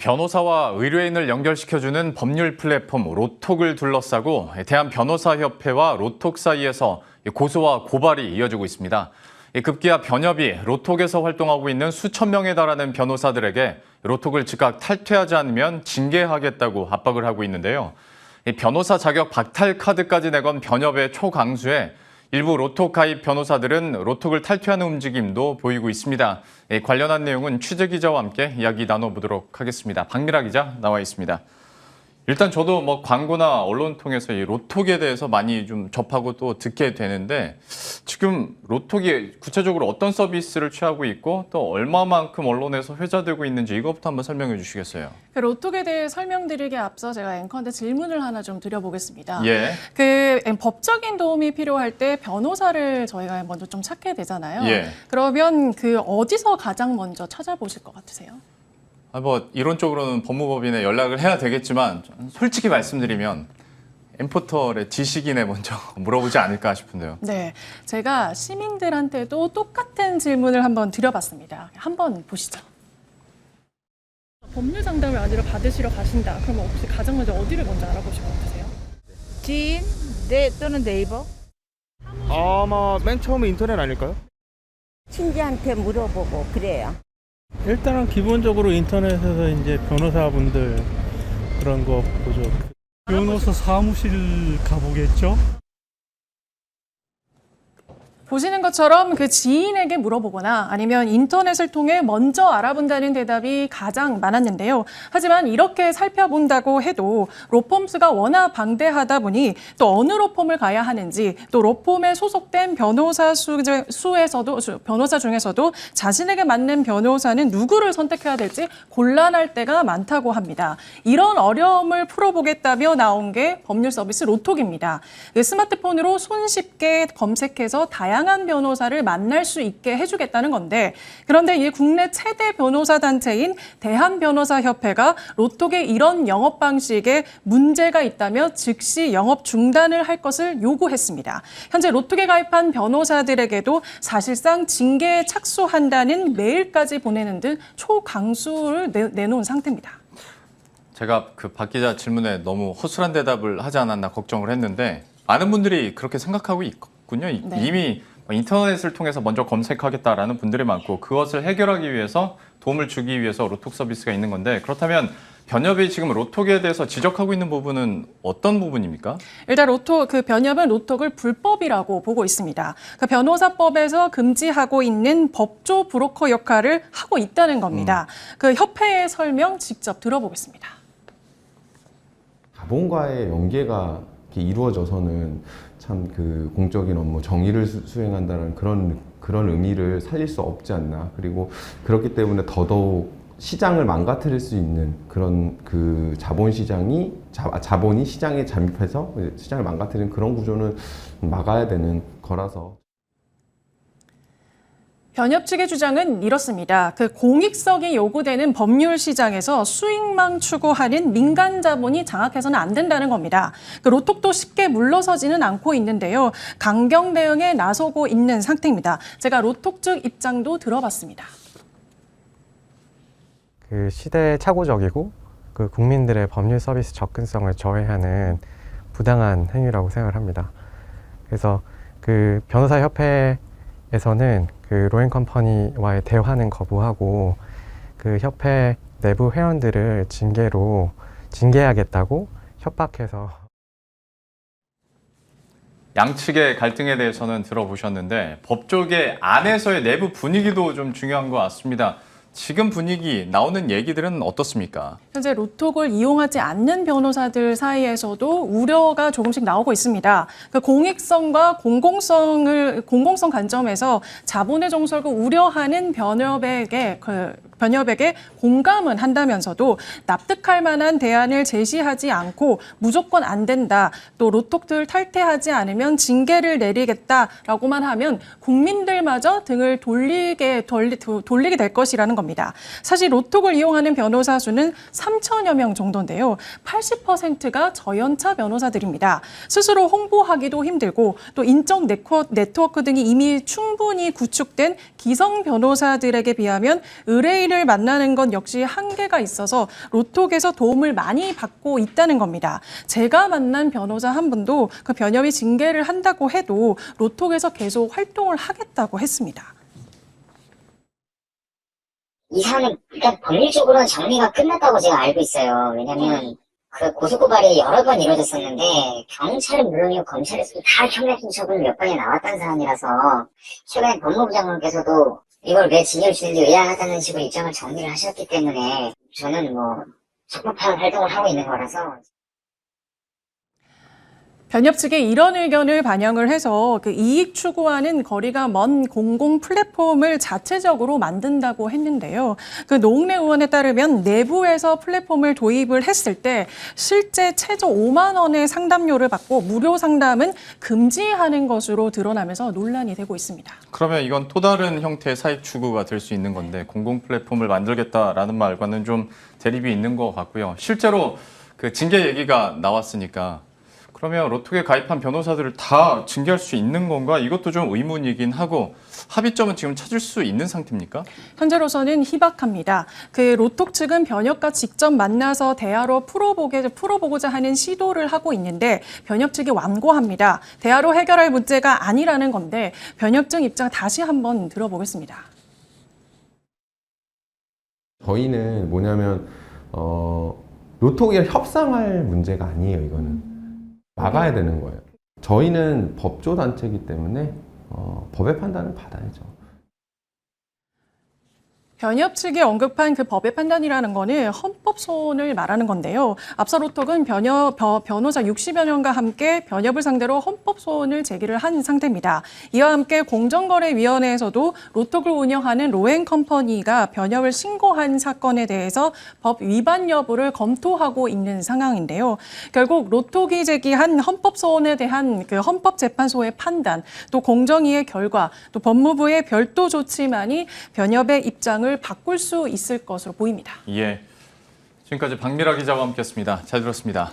변호사와 의뢰인을 연결시켜주는 법률 플랫폼 로톡을 둘러싸고 대한변호사협회와 로톡 사이에서 고소와 고발이 이어지고 있습니다. 급기야 변협이 로톡에서 활동하고 있는 수천 명에 달하는 변호사들에게 로톡을 즉각 탈퇴하지 않으면 징계하겠다고 압박을 하고 있는데요. 변호사 자격 박탈 카드까지 내건 변협의 초강수에 일부 로톡 가입 변호사들은 로톡을 탈퇴하는 움직임도 보이고 있습니다. 관련한 내용은 취재 기자와 함께 이야기 나눠보도록 하겠습니다. 박미라 기자 나와 있습니다. 일단 저도 광고나 언론 통해서 이 로톡에 대해서 많이 좀 접하고 또 듣게 되는데 지금 로톡이 구체적으로 어떤 서비스를 취하고 있고 또 얼마만큼 언론에서 회자되고 있는지 이것부터 한번 설명해 주시겠어요? 로톡에 대해 설명드리기에 앞서 제가 앵커한테 질문을 하나 좀 드려보겠습니다. 예. 법적인 도움이 필요할 때 변호사를 저희가 먼저 좀 찾게 되잖아요. 예. 그러면 어디서 가장 먼저 찾아보실 것 같으세요? 이론적으로는 법무법인에 연락을 해야 되겠지만 솔직히 말씀드리면 엠포털의 지식인에 먼저 물어보지 않을까 싶은데요. 네, 제가 시민들한테도 똑같은 질문을 한번 드려봤습니다. 한번 보시죠. 법률 상담을 아니라 받으시러 가신다. 그러면 혹시 가장 먼저 어디를 먼저 알아보실 것 같으세요? 지인, 또는 네이버? 아마 맨 처음에 인터넷 아닐까요? 친지한테 물어보고 그래요. 일단은 기본적으로 인터넷에서 이제 변호사분들 그런 거 보죠. 변호사 사무실 가보겠죠? 보시는 것처럼 그 지인에게 물어보거나 아니면 인터넷을 통해 먼저 알아본다는 대답이 가장 많았는데요. 하지만 이렇게 살펴본다고 해도 로펌수가 워낙 방대하다 보니 또 어느 로펌을 가야 하는지 또 로펌에 소속된 변호사 중에서도 자신에게 맞는 변호사는 누구를 선택해야 될지 곤란할 때가 많다고 합니다. 이런 어려움을 풀어보겠다며 나온 게 법률 서비스 로톡입니다. 스마트폰으로 손쉽게 검색해서 다양한 변호사를 만날 수 있게 해주겠다는 건데, 그런데 이 국내 최대 변호사 단체인 대한변호사협회가 로톡의 이런 영업 방식에 문제가 있다며 즉시 영업 중단을 할 것을 요구했습니다. 현재 로톡에 가입한 변호사들에게도 사실상 징계에 착수한다는 메일까지 보내는 등 초강수를 내놓은 상태입니다. 제가 박 기자 질문에 너무 허술한 대답을 하지 않았나 걱정을 했는데 많은 분들이 그렇게 생각하고 있군요. 네. 이미 인터넷을 통해서 먼저 검색하겠다라는 분들이 많고 그것을 해결하기 위해서 도움을 주기 위해서 로톡 서비스가 있는 건데, 그렇다면 변협이 지금 로톡에 대해서 지적하고 있는 부분은 어떤 부분입니까? 일단 변협은 로톡을 불법이라고 보고 있습니다. 변호사법에서 금지하고 있는 법조 브로커 역할을 하고 있다는 겁니다. 협회의 설명 직접 들어보겠습니다. 자본과의 연계가 이루어져서는 참 공적인 업무, 정의를 수행한다는 그런 의미를 살릴 수 없지 않나. 그리고 그렇기 때문에 더더욱 시장을 망가뜨릴 수 있는 그런 자본이 시장에 잠입해서 시장을 망가뜨리는 그런 구조는 막아야 되는 거라서. 변협 측의 주장은 이렇습니다. 공익성이 요구되는 법률 시장에서 수익망 추구하는 민간 자본이 장악해서는 안 된다는 겁니다. 로톡도 쉽게 물러서지는 않고 있는데요. 강경 대응에 나서고 있는 상태입니다. 제가 로톡 측 입장도 들어봤습니다. 시대에 착오적이고 국민들의 법률 서비스 접근성을 저해하는 부당한 행위라고 생각을 합니다. 그래서 변호사협회에서는 로엔컴퍼니와의 대화는 거부하고 협회 내부 회원들을 징계하겠다고 협박해서. 양측의 갈등에 대해서는 들어보셨는데 법조계 안에서의 내부 분위기도 좀 중요한 것 같습니다. 지금 분위기, 나오는 얘기들은 어떻습니까? 현재 로톡을 이용하지 않는 변호사들 사이에서도 우려가 조금씩 나오고 있습니다. 공익성과 공공성 관점에서 자본의 종속을 우려하는 변협에게 공감은 한다면서도 납득할 만한 대안을 제시하지 않고 무조건 안 된다. 또 로톡들 탈퇴하지 않으면 징계를 내리겠다라고만 하면 국민들마저 등을 돌리게 될 것이라는 겁니다. 사실 로톡을 이용하는 변호사 수는 3천여 명 정도인데요. 80%가 저연차 변호사들입니다. 스스로 홍보하기도 힘들고 또 인적 네트워크 등이 이미 충분히 구축된 기성 변호사들에게 비하면 의뢰인 변협의를 만나는 건 역시 한계가 있어서 로톡에서 도움을 많이 받고 있다는 겁니다. 제가 만난 변호사 한 분도 그 변협이 징계를 한다고 해도 로톡에서 계속 활동을 하겠다고 했습니다. 이 사안은 일단 법률적으로는 정리가 끝났다고 제가 알고 있어요. 왜냐면 그 고소고발이 여러 번 이루어졌었는데 경찰은 물론이고 검찰에서도 다 형량심 처분 몇 번이 나왔던 사안이라서 최근에 법무부 장관께서도 이걸 왜 징계를 주는지 의아하다는 식으로 입장을 정리를 하셨기 때문에 저는 뭐 적법한 활동을 하고 있는 거라서. 변협 측이 이런 의견을 반영을 해서 그 이익 추구하는 거리가 먼 공공 플랫폼을 자체적으로 만든다고 했는데요. 그 노웅래 의원에 따르면 내부에서 플랫폼을 도입을 했을 때 실제 최저 5만 원의 상담료를 받고 무료 상담은 금지하는 것으로 드러나면서 논란이 되고 있습니다. 그러면 이건 또 다른 형태의 사익 추구가 될 수 있는 건데 공공 플랫폼을 만들겠다라는 말과는 좀 대립이 있는 것 같고요. 실제로 그 징계 얘기가 나왔으니까 그러면 로톡에 가입한 변호사들을 다 징계할 수 있는 건가? 이것도 좀 의문이긴 하고 합의점은 지금 찾을 수 있는 상태입니까? 현재로서는 희박합니다. 그 로톡 측은 변협과 직접 만나서 대화로 풀어보고자 하는 시도를 하고 있는데 변협 측이 완고합니다. 대화로 해결할 문제가 아니라는 건데 변협 측 입장 다시 한번 들어보겠습니다. 저희는 뭐냐면 로톡이랑 협상할 문제가 아니에요. 이거는 막아야 되는 거예요. 저희는 법조 단체이기 때문에 법의 판단을 받아야죠. 변협 측이 언급한 그 법의 판단이라는 거는 헌법소원을 말하는 건데요. 앞서 로톡은 변호사 60여 명과 함께 변협을 상대로 헌법소원을 제기를 한 상태입니다. 이와 함께 공정거래위원회에서도 로톡을 운영하는 로엔컴퍼니가 변협을 신고한 사건에 대해서 법 위반 여부를 검토하고 있는 상황인데요. 결국 로톡이 제기한 헌법소원에 대한 그 헌법재판소의 판단, 또 공정위의 결과, 또 법무부의 별도 조치만이 변협의 입장을 바꿀 수 있을 것으로 보입니다. 예. 지금까지 박미라 기자와 함께했습니다. 잘 들었습니다.